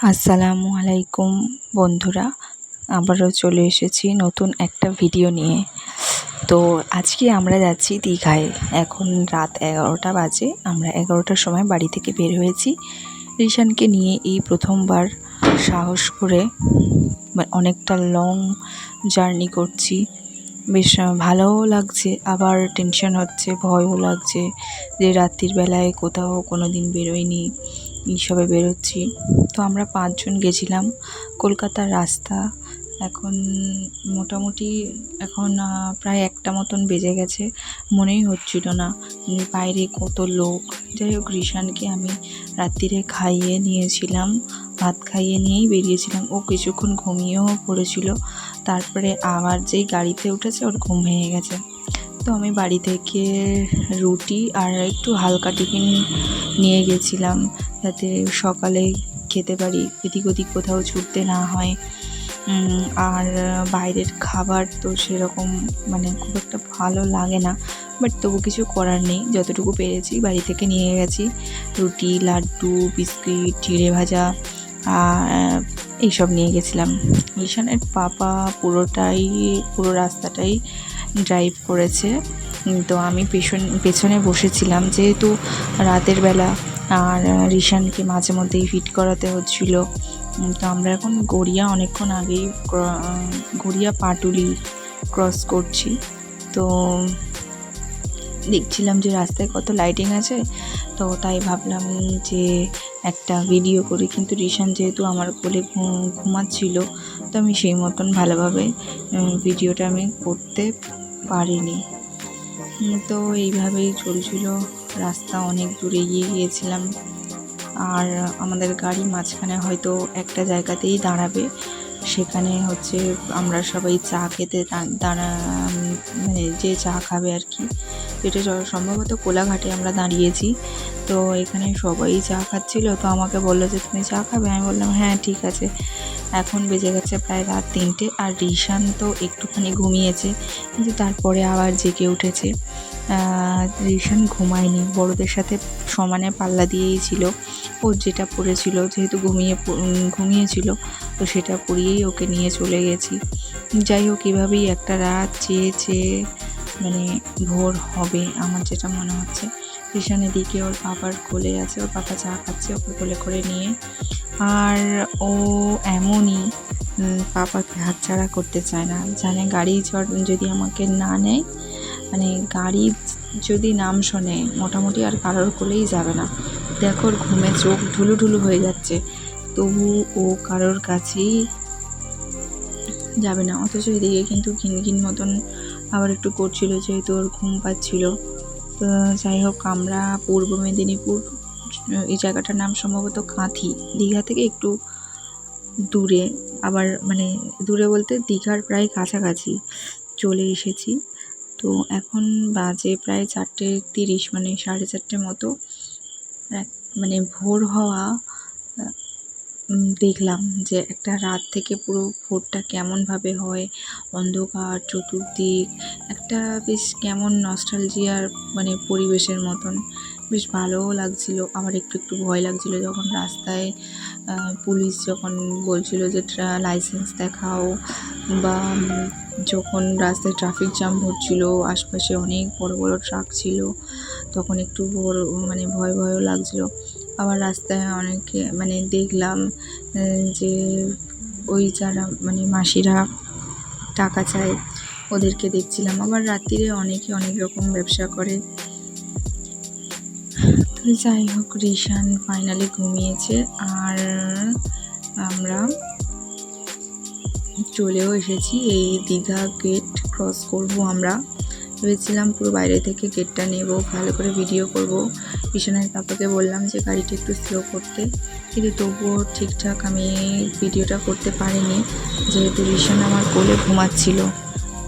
আসসালামু আলাইকুম বন্ধুরা, আবারও চলে এসেছি নতুন একটা ভিডিও নিয়ে। তো আজকে আমরা যাচ্ছি দীঘায়। এখন রাত 11টা বাজে। আমরা 11টার সময় বাড়ি থেকে বের হয়েছি। রিশানকে নিয়ে এই প্রথমবার সাহস করে অনেকটা লং জার্নি করছি। বেশ ভালোও লাগছে, আবার টেনশন হচ্ছে, ভয়ও লাগছে যে রাত্রির বেলায় কোথাও কোনো দিন বেরোয়নি, এইসবে বেরোচ্ছি। তো আমরা 5 জন গেছিলাম। কলকাতার রাস্তা এখন মোটামুটি প্রায় 1টা মতন বেজে গেছে। মনেই হচ্ছিল না বাইরে কত লোক। যাই হোক, রিশানকে আমি রাত্রিরে খাইয়ে নিয়েছিলাম, ভাত খাইয়ে নিয়েই বেরিয়েছিলাম। ও কিছুক্ষণ ঘুমিয়েও পড়েছিল। তারপরে আবার যেই গাড়িতে উঠেছে ওর ঘুম ভেঙে গেছে। তো আমি বাড়ি থেকে রুটি আর একটু হালকা টিফিন নিয়ে গেছিলাম, যাতে সকালে খেতে পারি, এদিক ওদিক কোথাও ছুটতে না হয়। আর বাইরের খাবার তো সেরকম খুব একটা ভালো লাগে না, বাট তবু কিছু করার নেই। যতটুকু পেরেছি বাড়ি থেকে নিয়ে গেছি। রুটি, লাড্ডু, বিস্কিট, চিড়ে ভাজা এইসব নিয়ে গেছিলাম। রিশানের পাপা পুরো রাস্তাটাই ড্রাইভ করেছে। তো আমি পেছনে বসেছিলাম, যেহেতু রাতের বেলা, আর রিশানকে মাঝে মধ্যেই ফিট করাতে হচ্ছিল। তো আমরা এখন অনেকক্ষণ আগেই গড়িয়া পাটুলি ক্রস করছি। তো দেখছিলাম যে রাস্তায় কত লাইটিং আছে, তো তাই ভাবলাম যে একটা ভিডিও করি। কিন্তু রিশান যেহেতু আমার কোলে ঘুমাচ্ছিল, তো আমি সেই মতন ভালোভাবে ভিডিওটা আমি করতে পারিনি। তো এইভাবেই চলছিল। রাস্তা অনেক দূরে এগিয়ে গিয়েছিলাম, আর আমাদের গাড়ি মাঝখানে হয়তো একটা জায়গাতেই দাঁড়াবে। সেখানে আমরা সবাই চা খেতে যে চা খাবে আর কি। এটা সম্ভবত কোলাঘাটে আমরা দাঁড়িয়েছি। তো এখানে সবাই চা খাচ্ছিল। তো আমাকে বললো যে তুমি চা খাবে? আমি বললাম হ্যাঁ ঠিক আছে। এখন বেজে গেছে প্রায় রাত 3টে, আর রিশান তো একটুখানি ঘুমিয়েছে, কিন্তু তারপরে আবার জেগে উঠেছে। রিশান ঘুমায়নি, বড়দের সাথে সমানে পাল্লা দিয়েই ছিল। ওর যেটা পড়েছিল, যেহেতু ঘুমিয়েছিল, তো সেটা পরিয়েই ওকে নিয়ে চলে গেছি। যাই হোক, এভাবেই একটা রাত চেয়ে ভোর হবে আমার যেটা মনে হচ্ছে। রিশানের দিকে ওর পাপার কোলে আছে, ওর পাপা চা খাচ্ছে ওকে কোলে করে নিয়ে। আর ও এমনই পাপাকে হাতছাড়া করতে চায় না, জানে গাড়ি যদি আমাকে না নেয়, গাড়ি যদি নাম শোনে মোটামুটি আর কারোর কোলেই যাবে না। দেখো, ওর ঘুমে চোখ ঢুলু হয়ে যাচ্ছে, তবু ও কারোর কাছেই যাবে না। অথচ এদিকে কিন্তু ঘিনঘিন মতন আবার একটু করছিল, যেহেতু ওর ঘুম পাচ্ছিল। তো যাই হোক, আমরা পূর্ব মেদিনীপুর, এই জায়গাটার নাম সম্ভবত কাঁথি, দীঘা থেকে একটু দূরে, আবার দূরে বলতে দীঘার প্রায় কাছাকাছি চলে এসেছি। তো এখন বাজে প্রায় 4:30, 4:30 মতো। ভোর হওয়া দেখলাম যে একটা রাত থেকে পুরো ভোরটা কেমনভাবে হয়, অন্ধকার চতুর্দিক, একটা বেশ কেমন নস্টালজিয়ার পরিবেশের মতন। বেশ ভালোও লাগছিল, আবার একটু একটু ভয় লাগছিল যখন রাস্তায় পুলিশ যখন বলছিল যে লাইসেন্স দেখাও, বা যখন রাস্তায় ট্রাফিক জ্যাম হচ্ছিল, আশপাশে অনেক বড় বড় ট্রাক ছিল, তখন একটু ভয়ও লাগছিল। আবার রাস্তায় অনেকে দেখলাম যে ওই যারা মাসিরা টাকা চায়, ওদেরকে দেখছিলাম। আবার রাত্রিরে অনেকে অনেক রকম ব্যবসা করে। তো যাই হোক, রিশান ফাইনালি ঘুমিয়েছে, আর আমরা চলেও এসেছি। এই দীঘা গেট ক্রস করব। আমরা ভেবেছিলাম পুরো বাইরে থেকে গেটটা নেব, ভালো করে ভিডিও করব। রিশানের পাপাকে বললাম যে গাড়িটা একটু স্লো করতে, কিন্তু তবুও ঠিকঠাক আমি ভিডিওটা করতে পারিনি, যেহেতু রিশান আমার কোলে ঘুমাচ্ছিল।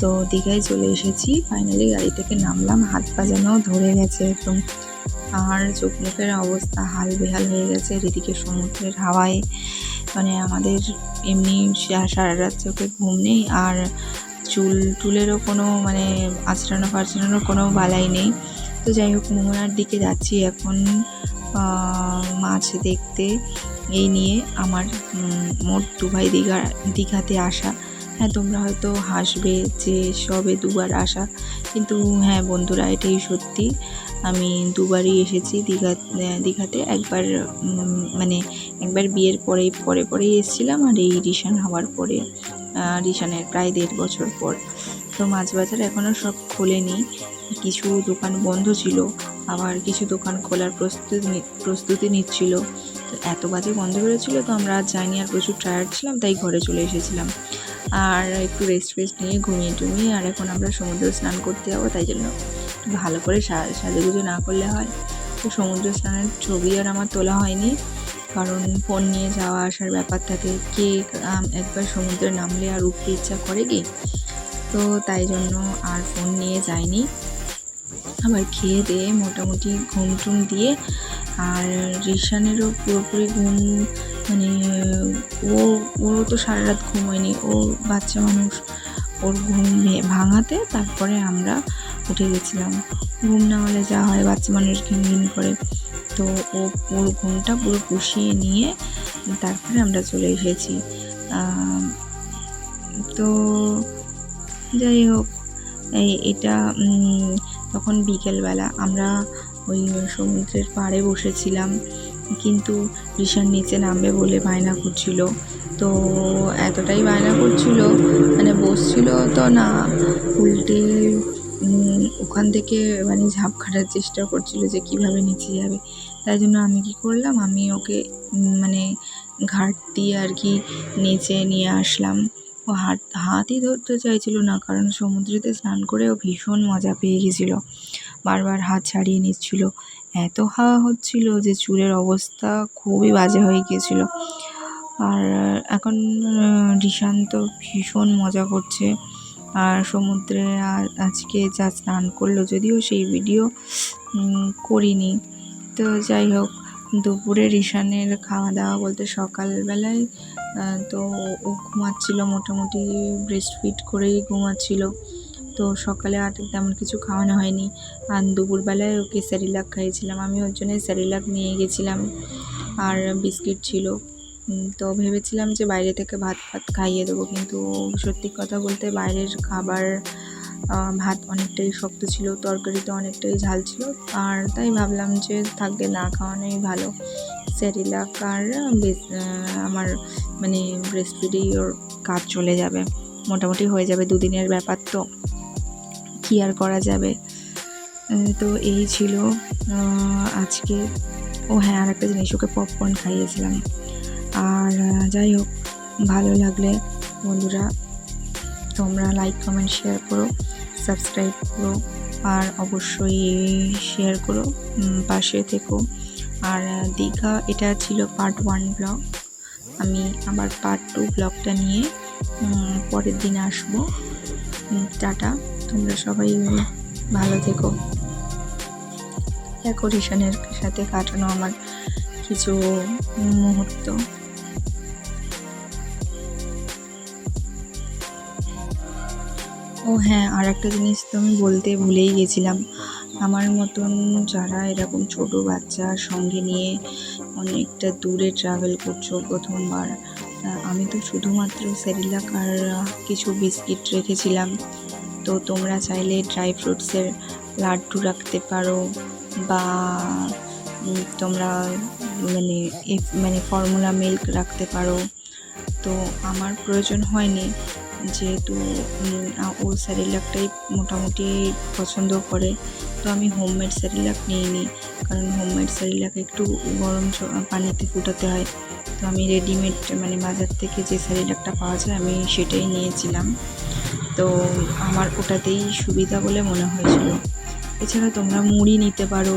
তো দীঘায় চলে এসেছি, ফাইনালি গাড়ি থেকে নামলাম। হাত পা যেন ধরে গেছে একদম, আর চোখ মুখের অবস্থা হাল বেহাল হয়ে গেছে। এদিকে সমুদ্রের হাওয়ায় আমাদের এমনি সারা রাত চোখে ঘুম নেই, আর চুলেরও কোনো আঁচড়ানোর কোনো বালাই নেই। তো যাই হোক, মোহনার দিকে যাচ্ছি এখন মাছ দেখতে। এই নিয়ে আমার মোট 2 ভাই দীঘাতে আসা। হ্যাঁ, তোমরা হয়তো হাসবে যে সবে 2 বার আসা, কিন্তু হ্যাঁ বন্ধুরা, এটাই সত্যি। আমি 2 বারই এসেছি দীঘাতে। একবার মানে একবার বিয়ের পরেই এসেছিলাম, আর এই রিসেন্ট হওয়ার পরে, রিসেন্টের প্রায় 1.5 বছর পর। তো মাছ বাজার এখনও সব খোলেনি, কিছু দোকান বন্ধ ছিল, আবার কিছু দোকান খোলার প্রস্তুতি নিচ্ছিল। তো এত বাজে বন্ধ করেছিল, তো আমরা আর যাইনি, আর প্রচুর টায়ার্ড ছিলাম, তাই ঘরে চলে এসেছিলাম। আর একটু রেস্ট নিয়ে ঘুমিয়ে আর এখন আমরা সমুদ্র স্নান করতে যাবো, তাই জন্য ভালো করে সাজুগুজু না করলে হয়। তো সমুদ্র স্নানের ছবি আর আমার তোলা হয়নি, কারণ ফোন নিয়ে যাওয়া আসার ব্যাপার থাকে। একবার সমুদ্রে নামলে আর উঠতে ইচ্ছা করে কি, তো তাই জন্য আর ফোন নিয়ে যাইনি। আবার খেয়ে দিয়ে মোটামুটি ঘুম দিয়ে, আর রিশানেরও পুরোপুরি ঘুম, মানে ওরও তো সারা রাত ঘুম হয়নি, ও বাচ্চা মানুষ, ওর ঘুম ভাঙাতে তারপরে আমরা উঠে গেছিলাম। ঘুম না হলে যা হয়, বাচ্চা মানুষ ঘিন করে, তো ওর ঘুমটা পুরো পুষিয়ে নিয়ে তারপরে আমরা চলে এসেছি। তো যাই হোক, এটা তখন বিকেলবেলা আমরা ওই সমুদ্রের পাড়ে বসেছিলাম, কিন্তু রিশান নিচে নামবে বলে বায়না করছিল। তো এতটাই বায়না করছিল, মানে বসছিল তো না, উল্টে ওখান থেকে মানে ঝাঁপ খাটার চেষ্টা করছিল যে কীভাবে নিচে যাবে। তাই জন্য আমি কী করলাম, আমি ওকে মানে ঘাট দিয়ে আর কি নিচে নিয়ে আসলাম। ও হাতই ধরতে চাইছিল না, কারণ সমুদ্রেতে স্নান করেও ভীষণ মজা পেয়ে গেছিলো, বারবার হাত ছাড়িয়ে নিচ্ছিল। এত হাওয়া হচ্ছিল যে চুলের অবস্থা খুবই বাজে হয়ে গিয়েছিল। আর এখন রিশান তো ভীষণ মজা করছে, আর সমুদ্রে আজকে যা স্নান করলো, যদিও সেই ভিডিও করিনি। তো যাই হোক, দুপুরে রিশানের খাওয়া দাওয়া বলতে সকালবেলায় তো ও ঘুমাচ্ছিল, মোটামুটি ব্রেস্ট ফিড করেই ঘুমাচ্ছিল, তো সকালে আর তেমন কিছু খাওয়ানো হয়নি। আর দুপুরবেলায় ওকে স্যারিলাক খাইয়েছিলাম, আমি ওর জন্য স্যারিলাক নিয়ে গেছিলাম, আর বিস্কিট ছিল। তো ভেবেছিলাম যে বাইরে থেকে ভাত খাইয়ে দেবো, কিন্তু সত্যি কথা বলতে বাইরের খাবার, ভাত অনেকটাই শক্ত ছিল, তরকারিতে অনেকটাই ঝাল ছিল, আর তাই ভাবলাম যে থাকবে, না খাওয়ানোই ভালো। স্যারিলাক আর আমার মানে ব্রেস্ট ফিডেই ওর কাজ চলে যাবে, মোটামুটি হয়ে যাবে, 2 দিনের ব্যাপার, তো কী আর করা যাবে। তো এই ছিল আজকে। ও হ্যাঁ, আর একটা জিনিস, ওকে পপকর্ন খাইয়েছিলাম। আর যাই হোক, ভালো লাগলে বন্ধুরা তোমরা লাইক কমেন্ট শেয়ার করো, সাবস্ক্রাইব করো, আর অবশ্যই শেয়ার করো, পাশে থেকো। আর দীঘা এটা ছিল পার্ট 1 ব্লগ, আমি আবার পার্ট 2 ব্লগটা নিয়ে পরের দিন আসবো। টাটা, তোমরা সবাই ভালো থেকো। দেখো রিশানের সাথে কাটানো আমার কিছু মুহূর্ত। ও হ্যাঁ, আর একটা জিনিস তো আমি বলতে ভুলেই গেছিলাম, আমার মতন যারা এরকম ছোট বাচ্চা সঙ্গে নিয়ে অনেকটা দূরে ট্রাভেল করছো প্রথমবার, আমি তো শুধুমাত্র স্যারিলাক আর কিছু বিস্কিট রেখেছিলাম। তো তোমরা চাইলে ড্রাই ফ্রুটসের লাড্ডু রাখতে পারো, বা তোমরা মানে ফর্মুলা মিল্ক রাখতে পারো। তো আমার প্রয়োজন হয়নি, যেহেতু ও স্যারিলাকটাই মোটামুটি পছন্দ করে, তো আমি হোমমেড স্যারিলাক নিইনি, কারণ হোমমেড স্যারিলাক একটু গরম পানিতে ফুটাতে হয়। তো আমি রেডিমেড মানে বাজার থেকে যে স্যারিলাকটা পাওয়া যায় আমি সেটাই নিয়েছিলাম, তো আমার ওটাতেই সুবিধা বলে মনে হয়েছিল। এছাড়া তোমরা মুড়ি নিতে পারো,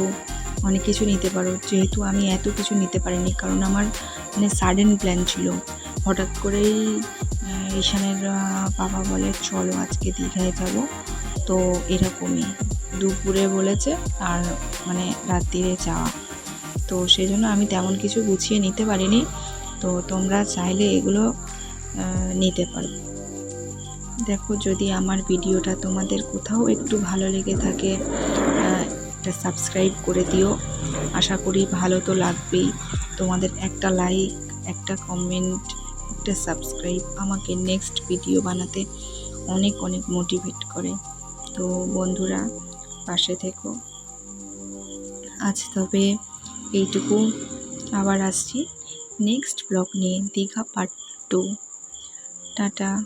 অনেক কিছু নিতে পারো, যেহেতু আমি এত কিছু নিতে পারিনি, কারণ আমার মানে সাডেন প্ল্যান ছিল। হঠাৎ করেই রিশানের বাবা বলে চলো আজকে দীঘায় যাব, তো এরকমই দুপুরে বলেছে, আর মানে রাত্রিরে যাওয়া, তো সেই জন্য আমি তেমন কিছু গুছিয়ে নিতে পারিনি। তো তোমরা চাইলে এগুলো নিতে পারো। দেখো, যদি আমার ভিডিওটা তোমাদের কোথাও একটু ভালো লেগে থাকে, একটা সাবস্ক্রাইব করে দিও, আশা করি ভালো তো লাগবেই, তোমাদের একটা লাইক একটা কমেন্ট, একটা সাবস্ক্রাইব আমাকে নেক্সট ভিডিও বানাতে অনেক অনেক মোটিভেট করে। তো বন্ধুরা পাশে থেকো। আজ তবে এইটুকু, আবার আসছি নেক্সট ব্লগ নিয়ে, দীঘা পার্ট 2। টাটা।